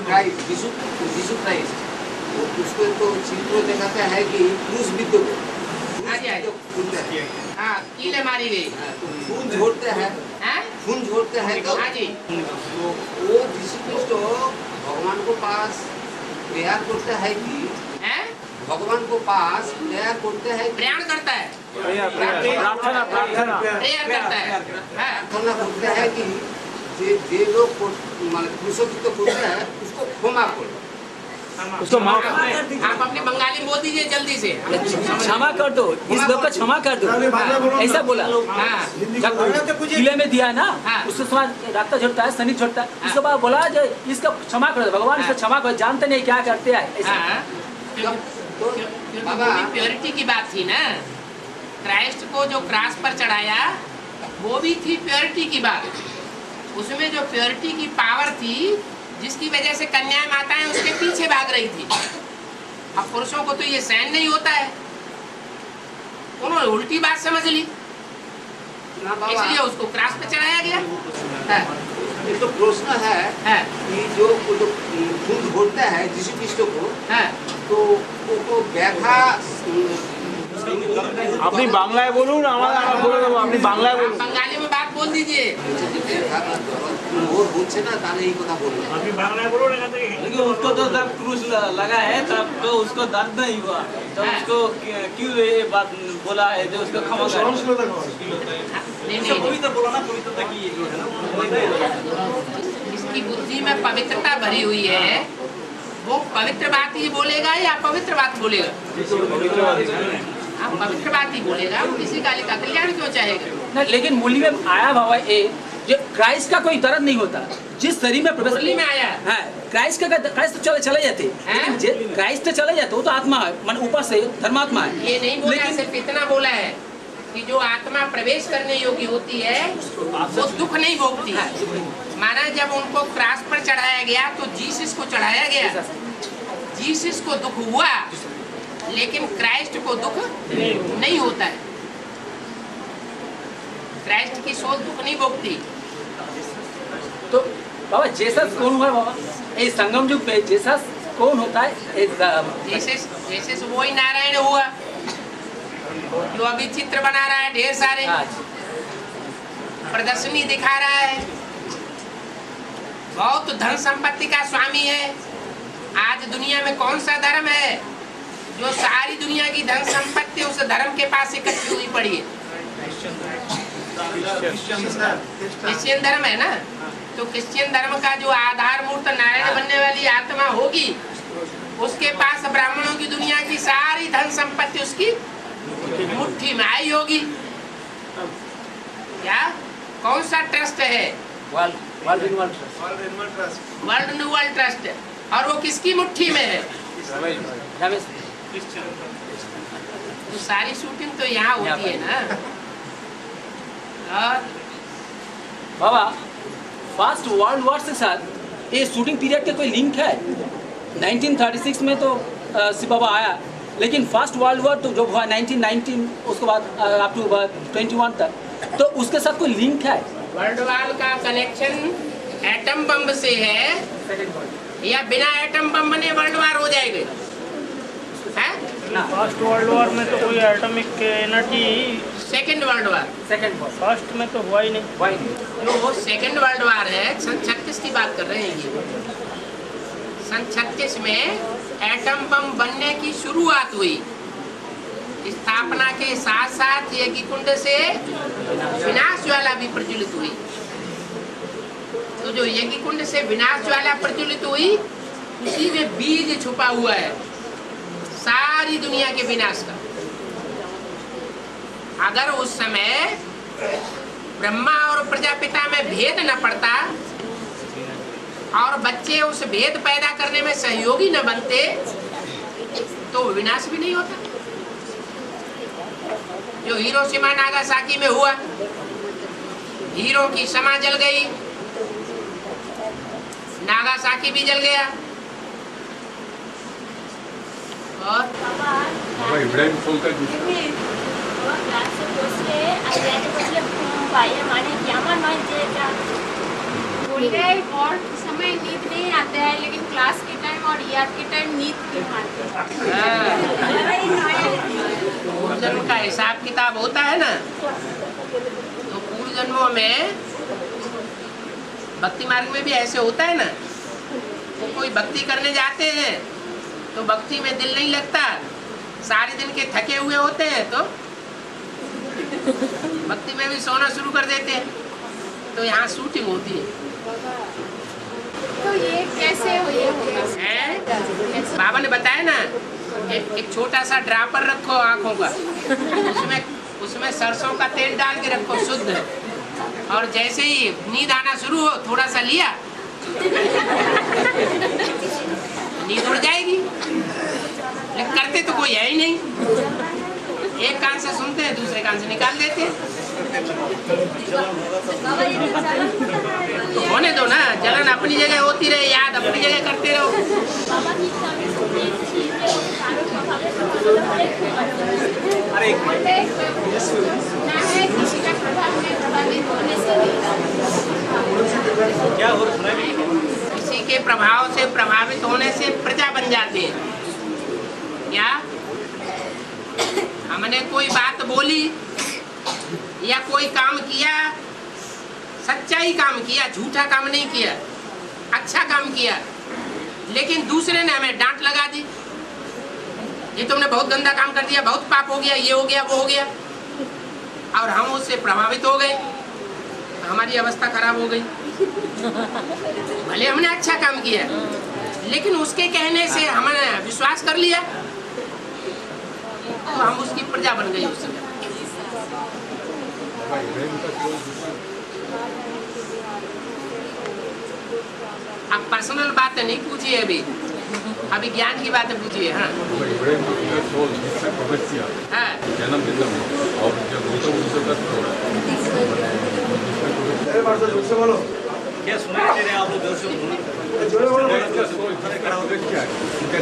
क्राइस्ट, यीशु क्राइस्ट, उसको तो चित्र दिखाता है कि क्रूस बिंदु को हाँ कीले मारी गई, खून झोड़ते हैं, खून झोड़ते हैं। तो हाँ जी, वो यीशु क्रिस्ट भगवान को पास प्रेयर करते हैं कि भगवान को पास प्रेयर करते हैं, प्रयाण करता है, प्रार्थना प्रेयर करता है, प्रार्थना करते हैं कि जे लोग क्रूसित करते हैं उसको क्षमा करो, उसको माफ। आप अपने बंगाली में बोल दीजिए जल्दी से, क्षमा कर दो, इस लोग का क्षमा कर दो, ऐसा बोला। जब किले में दिया है ना, उसके बाद रक्त झड़ता है, शनि झड़ता है, उसके बाद बोला जो इसका क्षमा कर दो, भगवान इसका क्षमा करो, जानते नहीं क्या करते हैं। प्योरिटी की बात थी ना, क्राइस्ट को जो क्रॉस पर चढ़ाया वो भी थी प्योरिटी की बात। उसमें जो प्योरिटी की पावर थी जिसकी वजह से कन्याएं माताएं उसके पीछे भाग रही थी। अब पुरुषों को तो ये सहन नहीं होता है, उन्होंने उल्टी बात समझ ली, इसलिए उसको क्रॉस पे चढ़ाया गया। ये तो प्रश्न है कि जो खून झोड़ता है यीशु क्रिस्ट को, तो वो व्याख्या আপনি বাংলায় বলুন, আমরা বলে দেবো, আপনি বাংলায় বলুন। बंगाली में बात बोल दीजिए। वो बुझे ना ताले ही কথা বলুন। আপনি বাংলায় বলুন এখান থেকে। लेकिन उसको तो जब क्रूस लगा है तब तो उसको दर्द नहीं हुआ, तो उसको क्यों ये बात बोला है जो उसको क्षमा कर। पवित्र बोला ना, पवित्रता की जो है ना, इसकी बुद्धि में पवित्रता भरी हुई है, वो पवित्र बात ही बोलेगा या अपवित्र बात बोलेगा? हाँ पवित्र बात ही बोलेगा, वो किसी काली का कल्याण क्यों चाहेगा? ना, लेकिन मुरली में आया बाबा ये जो क्राइस्ट का कोई दर्द नहीं होता जिस शरीर में प्रवेश मुरली में आया है। क्राइस्ट तो चले जाते, लेकिन क्राइस्ट तो चले जाते, वो तो आत्मा है, मन ऊपर से धर्मात्मा है। ये नहीं बोला, सिर्फ इतना बोला है कि जो आत्मा प्रवेश करने योग्य होती है वो दुख नहीं भोगती। माना जब उनको क्रॉस पर चढ़ाया गया तो जीसस को चढ़ाया गया, जीसस को दुख हुआ, लेकिन क्राइस्ट को दुख नहीं होता है। क्राइस्ट की सोल दुख नहीं भोगती। तो बाबा जेसस कौन हुआ बाबा? ये संगम युग पे जेसस कौन होता है? जेसस वही नारायण हुआ जो अभी चित्र बना रहा है, ढेर सारे प्रदर्शनी दिखा रहा है, बहुत धन संपत्ति का स्वामी है। आज दुनिया में कौन सा धर्म है जो सारी दुनिया की धन संपत्ति उस धर्म के पास इकट्ठी हुई पड़ी है? क्रिश्चियन धर्म है ना। तो क्रिश्चियन धर्म का जो आधार मूर्त नारायण बनने वाली आत्मा होगी, उसके पास ब्राह्मणों की दुनिया की सारी धन संपत्ति उसकी मुट्ठी में आई होगी। क्या कौन सा ट्रस्ट है? World annual trust. और वो किसकी मुट्ठी में है? तो सारी शूटिंग तो यहाँ होती है ना। और बाबा फर्स्ट वर्ल्ड वॉर से साथ ये शूटिंग पीरियड के कोई लिंक है? 1936 में तो शिव बाबा आया, लेकिन फर्स्ट वर्ल्ड वॉर तो जो हुआ 1919, उसके बाद अप टू 21 तक, तो उसके साथ कोई लिंक है? वर्ल्ड वॉर का कनेक्शन एटम बम से है या बिना एटम बम बने वर्ल्ड वॉर हो जाएगी? फर्स्ट वर्ल्ड वॉर में तो कोई atomic energy, second world war, first में तो हुआ ही नहीं। जो सेकेंड वर्ल्ड वॉर है, सन 36 की बात कर रहे हैं ये। सन 36 में एटम बम बनने की शुरुआत हुई। स्थापना के साथ साथ यज्ञकुंड से विनाश ज्वाला भी प्रज्वलित हुई। तो जो यज्ञकुंड से विनाश ज्वाला प्रज्वलित हुई, उसी में बीज छुपा हुआ है सारी दुनिया के विनाश का। अगर उस समय ब्रह्मा और प्रजापिता में भेद न पड़ता और बच्चे उस भेद पैदा करने में सहयोगी न बनते, तो विनाश भी नहीं होता। जो हिरोशिमा नागासाकी में हुआ, हीरो की समा जल गई, नागासाकी भी जल गया। और और समय नींद नहीं आता है, लेकिन क्लास के टाइम और याद के टाइम नींद क्यों आते हैं? पूर्व जन्म का हिसाब किताब होता है ना। तो पूर्व जन्मों में भक्ति मार्ग में भी ऐसे होता है ना। तो कोई भक्ति करने जाते हैं तो भक्ति में दिल नहीं लगता, सारे दिन के थके हुए होते हैं, तो भक्ति में भी सोना शुरू कर देते हैं। तो यहाँ शूटिंग होती है। तो ये कैसे हुई है? बाबा ने बताया ना, एक छोटा सा ड्रापर रखो आँखों का, उसमें सरसों का तेल डाल के रखो शुद्ध, और जैसे ही नींद आना शुरू हो, थोड़ा सा लिया, नींद उड़ जाएगी। लेकिन करते तो कोई है ही नहीं। एक कान से सुनते हैं, दूसरे कान से निकाल देते हैं। तो होने दो ना, जलन अपनी जगह होती रहे, याद अपनी जगह करते रहो। किसी के प्रभाव से प्रभावित होने से प्रजा बन जाते हैं। क्या हमने कोई बात बोली या कोई काम किया, सच्चा ही काम किया, झूठा काम नहीं किया, अच्छा काम किया, लेकिन दूसरे ने हमें डांट लगा दी, ये तुमने बहुत गंदा काम कर दिया, बहुत पाप हो गया, ये हो गया, वो हो गया, और हम उससे प्रभावित हो गए, हमारी अवस्था खराब हो गई। भले हमने अच्छा काम किया, लेकिन उसके कहने से हमने विश्वास कर लिया, तो हम उसकी प्रजा बन गई उस समय। आप पर्सनल बातें नहीं पूछिए अभी ज्ञान की बातें पूछिए। हाँ हाँ और जब क्या सुनाई दे रहे हैं आप लोग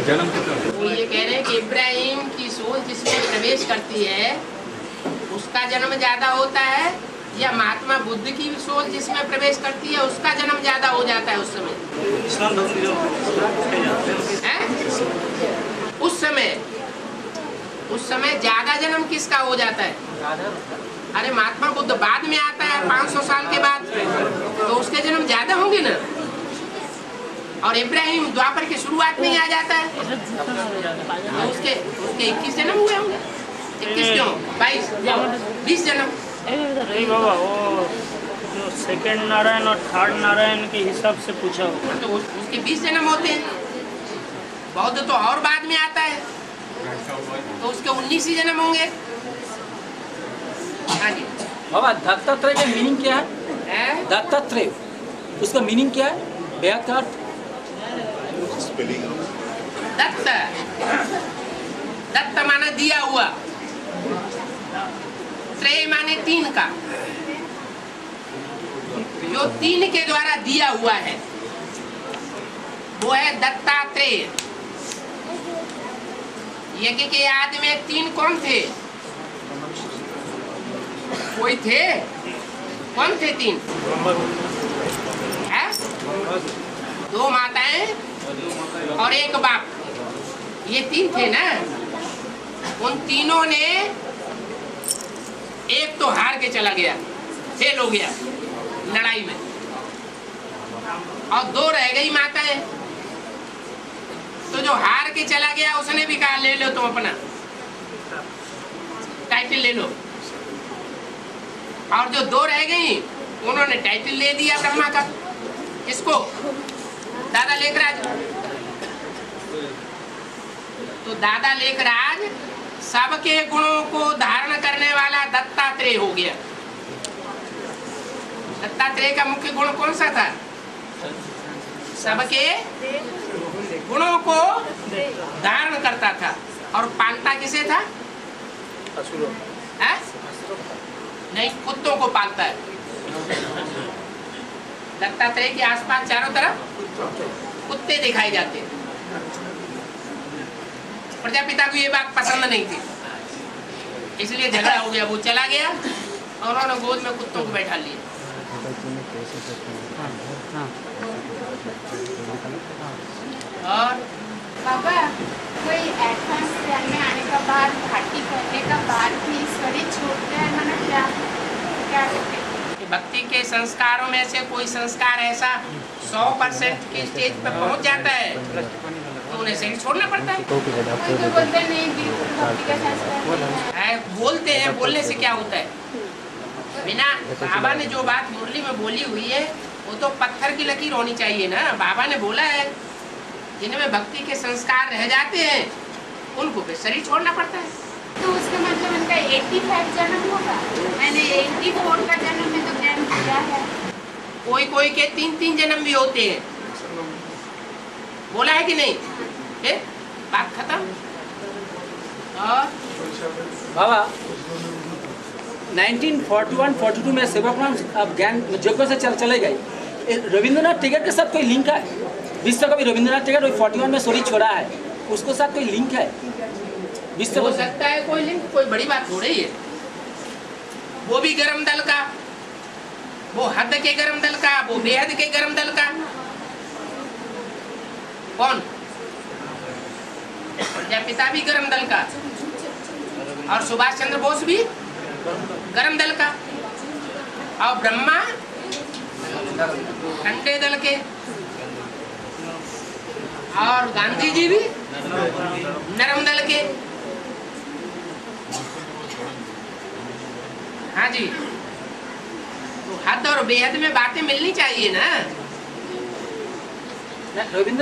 जन्म कितना? वो ये कह रहे हैं कि इब्राहिम की सोच जिसमें प्रवेश करती है उसका जन्म ज्यादा होता है, या महात्मा बुद्ध की सोच जिसमें प्रवेश करती है उसका जन्म ज्यादा हो जाता है उस समय? इस्लाम धर्म उस समय ज्यादा जन्म किसका हो जाता है? अरे महात्मा बुद्ध बाद में आता है 500 साल के बाद, तो उसके जन्म ज्यादा होंगे ना। और इब्राहिम द्वापर के शुरुआत में ही आ जाता है, तो उसके 21 जन्म हुए होंगे। 21 क्यों? 22 20 जन्म। नहीं बाबा, वो जो सेकंड नारायण और थर्ड नारायण के हिसाब से पूछा होगा तो उसके 20 जन्म होते हैं। बौद्ध तो और बाद में आता है, तो उसके 19 ही जन्म होंगे। हाँ जी बाबा, दत्तात्रेय का मीनिंग क्या है? दत्तात्रेय उसका मीनिंग क्या है? व्याख्या का अर्थ? दत्त माने दिया हुआ, त्रेय माने 3 का, जो 3 के द्वारा दिया हुआ है वो है दत्तात्रेय। यज्ञ के आदि में 3 कौन थे? कोई थे? कौन थे 3? है? 2 माताएं और 1 बाप, ये 3 थे ना। उन तीनों ने, एक तो हार के चला गया, फेल हो गया लड़ाई में, और 2 रह गई माताएं। तो जो हार के चला गया उसने भी कहा ले लो तुम अपना टाइटल ले लो, और जो 2 रह गई उन्होंने टाइटल ले दिया ब्रह्मा का। किसको? दादा लेखराज। तो दादा लेखराज सबके गुणों को धारण करने वाला दत्तात्रेय हो गया। दत्तात्रेय का मुख्य गुण कौन सा था? सबके गुणों को धारण करता था। और पालता किसे था? नहीं, कुत्तों को पालता है। दत्तात्रेय के आसपास चारों तरफ कुत्ते दिखाई जाते हैं। प्रजापिता को ये बात पसंद नहीं थी, इसलिए झगड़ा हो गया। वो चला गया और उन्होंने गोद में कुत्तों को बैठा लिया। और बाबा, कोई एडवांस ज्ञान में आने का बाद, घाटी करने का बाद भी शरीर छोड़ते हैं, माना क्या करते हैं? भक्ति के संस्कारों में से कोई संस्कार ऐसा 100% की स्टेज पर पहुंच जाता है तो उन्हें शरीर छोड़ना पड़ता है। कोई तो बोलते नहीं बिल्कुल भक्ति का संस्कार है, बोलते हैं, बोलने से क्या होता है? बिना, बाबा ने जो बात मुरली में बोली हुई है वो तो पत्थर की लकीर होनी चाहिए ना। बाबा ने बोला है जिनमें भक्ति के संस्कार रह जाते हैं उनको फिर शरीर छोड़ना पड़ता है। तो उसका मतलब उनका 85 जन्म होगा, मैंने 84 का जन्म में तो ज्ञान किया है। कोई कोई के 3-3 जन्म भी होते हैं, बोला है कि नहीं? फिर बात खत्म। और बाबा 1941-42 में सेवाकुमार अब ज्ञान यज्ञ से चले गए। रविंद्रनाथ टैगोर के साथ कोई लिंक है? विश्व कवि रविंद्रनाथ टैगोर 41 में शरीर छोड़ा है, उसके साथ कोई लिंक है? विश्व हो सकता है कोई लिंक, कोई बड़ी बात हो रही है। वो भी गरम दल का, वो हद के गरम दल का, वो बेहद के गरम दल का। कौन? प्रजापिता भी गरम दल का, और सुभाष चंद्र बोस भी गरम दल का, और ब्रह्मा ठंडे दल के, और गांधी जी भी नरम दल के। हाँ जी, तो हद और बेहद में बातें मिलनी चाहिए ना।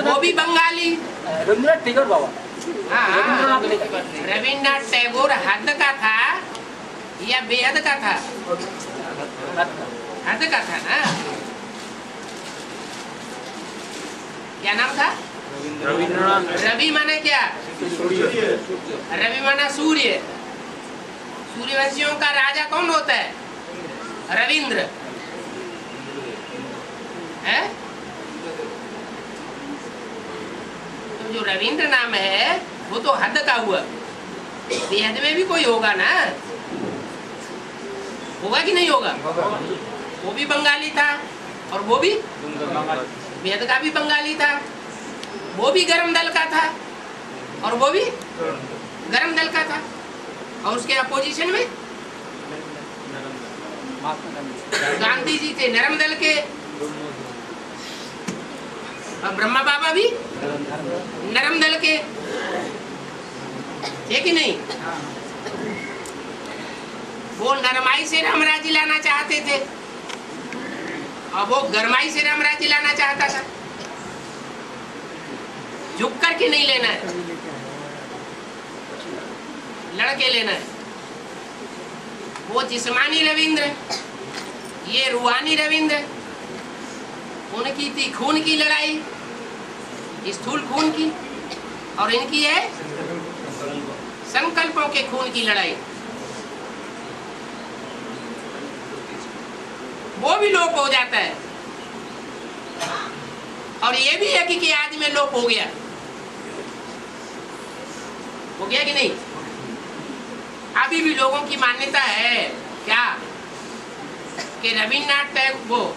वो भी बंगाली रविंद्रनाथ टैगोर बाबा। हाँ, रविंद्रनाथ टैगोर हद का था या बेहद का था? हद का था ना। क्या नाम था? रवि माने क्या? रवि माना सूर्य। सूर्यवंशियों का राजा कौन होता है? रविंद्र है। तो जो रविंद्र नाम है वो तो हद का हुआ। बेहद में भी कोई होगा ना, होगा कि नहीं होगा? वो भी बंगाली था और वो भी बेहद का भी बंगाली था। वो भी गरम दल का था और वो भी गरम दल का था। और उसके अपोजिशन में गांधी जी थे नरम दल के, और ब्रह्मा बाबा भी नरम दल के थे कि नहीं? वो नरमाई से रामराजी लाना चाहते थे और वो गरमाई से रामराजी लाना चाहता था। झुक करके नहीं लेना है, लड़के लेना है। वो जिस्मानी रविंद्र, ये रूहानी रविंद्र। उनकी थी खून की लड़ाई, स्थूल खून की, और इनकी है संकल्पों के खून की लड़ाई। वो भी लोप हो जाता है और ये भी है कि आज में लोप हो गया कि नहीं? अभी भी लोगों की मान्यता है क्या कि रविन्द्रनाथ टैगोर, वो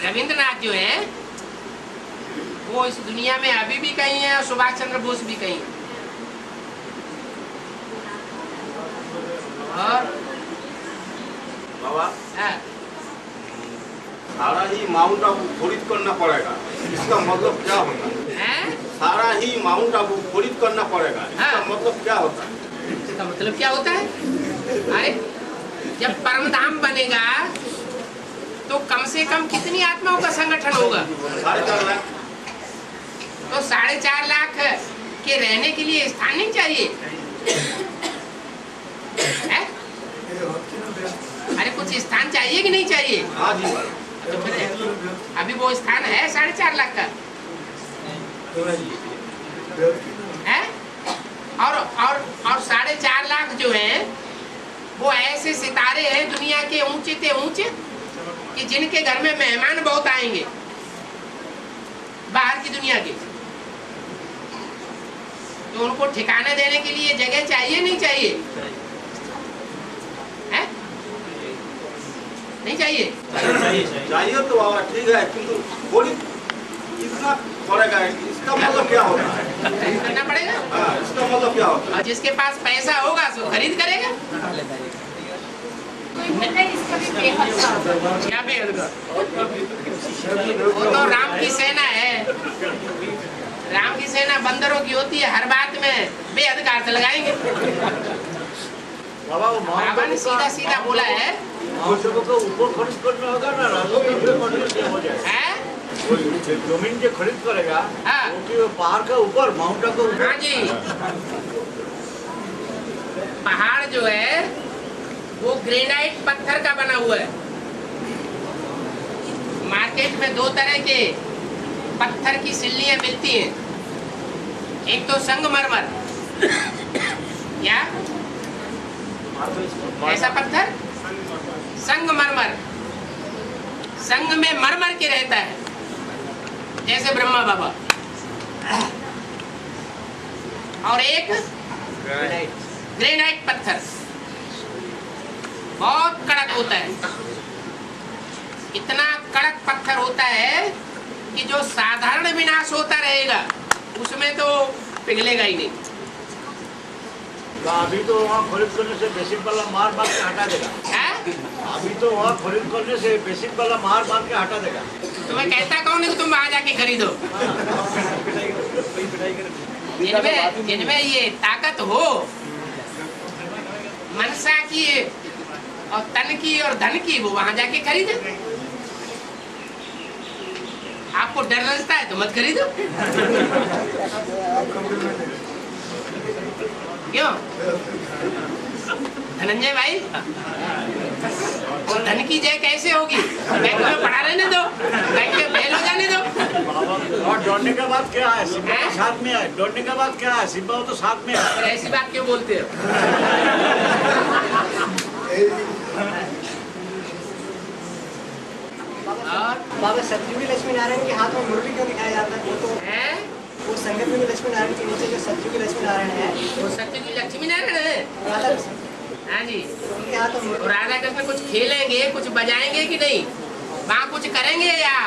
रविंद्रनाथ जो है वो इस दुनिया में अभी भी कहीं है और सुभाष चंद्र बोस भी कहीं है। और बाबा सारा ही माउंट आबू खरीद करना पड़ेगा, इसका मतलब क्या होता है? सारा ही माउंट आबू खरीद करना पड़ेगा, इसका मतलब क्या होता है? इसका मतलब क्या होता है? अरे जब परमधाम बनेगा तो कम से कम कितनी आत्माओं का संगठन होगा? 4.5 लाख। तो 4.5 लाख के रहने के लिए स्थान नहीं चाहिए है? अरे कुछ स्थान चाहिए कि नहीं चाहिए? हाँ जी। तो फिर अभी वो स्थान है 4.5 लाख का है? और 4.5 लाख जो है वो ऐसे सितारे हैं दुनिया के ऊंचे से ऊंचे कि जिनके घर में मेहमान बहुत आएंगे बाहर की दुनिया के। तो उनको ठिकाना देने के लिए जगह चाहिए नहीं चाहिए? है? नहीं चाहिए? चाहिए तो बाबा ठीक है, किंतु बोली कितना पड़ेगा, इसका मतलब क्या होता है? करना पड़ेगा। इसका मतलब क्या होता है? जिसके पास पैसा होगा सो खरीद करेगा। इसका भी बेहद का क्या बेहद का? वो तो राम की सेना है। राम की सेना बंदरों की होती है, हर बात में बेहद का अर्थ लगाएंगे। बाबा ने सीधा सीधा बोला है ऊपर खरीद करना होगा ना, जमीन जो खरीद करेगा पहाड़ का ऊपर, माउंटेन का ऊपर। हाँ जी, पहाड़ जो है वो ग्रेनाइट पत्थर का बना हुआ है। मार्केट में 2 तरह के पत्थर की सिल्लियां मिलती हैं। एक तो संगमरमर, क्या ऐसा पत्थर? संगमरमर, संग में मरमर के रहता है जैसे ब्रह्मा बाबा। और एक ग्रेनाइट पत्थर, बहुत कड़क होता है। इतना कड़क पत्थर होता है कि जो साधारण विनाश होता रहेगा उसमें तो पिघलेगा ही नहीं। अभी तो वहाँ खरीद करने से बेसिक वाला मार मार के हटा देगा। अभी तो वहाँ खरीद करने से बेसिक वाला मार मार के हटा देगा। तुम्हें कहता कौन है कि तुम वहाँ जाके खरीदो? जिनमें ये ताकत हो मनसा की और तन की और धन की, वो वहाँ जाके खरीदे। आपको डर लगता है तो मत खरीदो। क्यों धनंजय भाई? और धन की जय कैसे होगी? बैंक में पड़ा रहने दो, बैंक में फेल हो जाने दो। और दौड़ने के बाद क्या है? सिब्बा तो साथ में है। दौड़ने के बाद क्या है? सिब्बा तो साथ में है। और ऐसी बात क्यों बोलते हो? और बाबा सतयुगी लक्ष्मी नारायण के हाथ में मुरली क्यों दिखाया जाता है? वो तो है वो संगतयुगी लक्ष्मी नारायण के नीचे जो सतयुगी लक्ष्मी नारायण है, वो सत्ययुगी लक्ष्मी नारायण है। राधा हाँ जी। उनके हाथ में और राधा कृष्ण कुछ खेलेंगे, कुछ बजाएंगे कि नहीं? वहाँ कुछ करेंगे या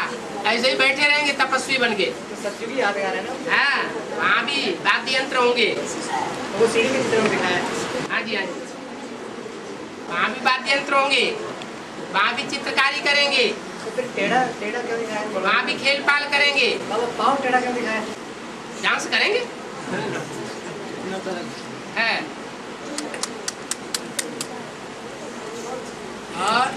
ऐसे ही बैठे रहेंगे तपस्वी बन के? सतयुगी यादगार है ना। हाँ, वहाँ भी वाद्य यंत्र होंगे। वो सीढ़ी के चित्र में दिखाया है। हाँ जी, हाँ जी। वहाँ भी वाद्य यंत्र होंगे, वहाँ भी चित्रकारी करेंगे, तो फिर टेढ़ा टेढ़ा क्यों दिखाया है? वहाँ भी खेल पाल करेंगे। बाबा पाँव टेढ़ा क्यों दिखाया है? डांस करेंगे है। और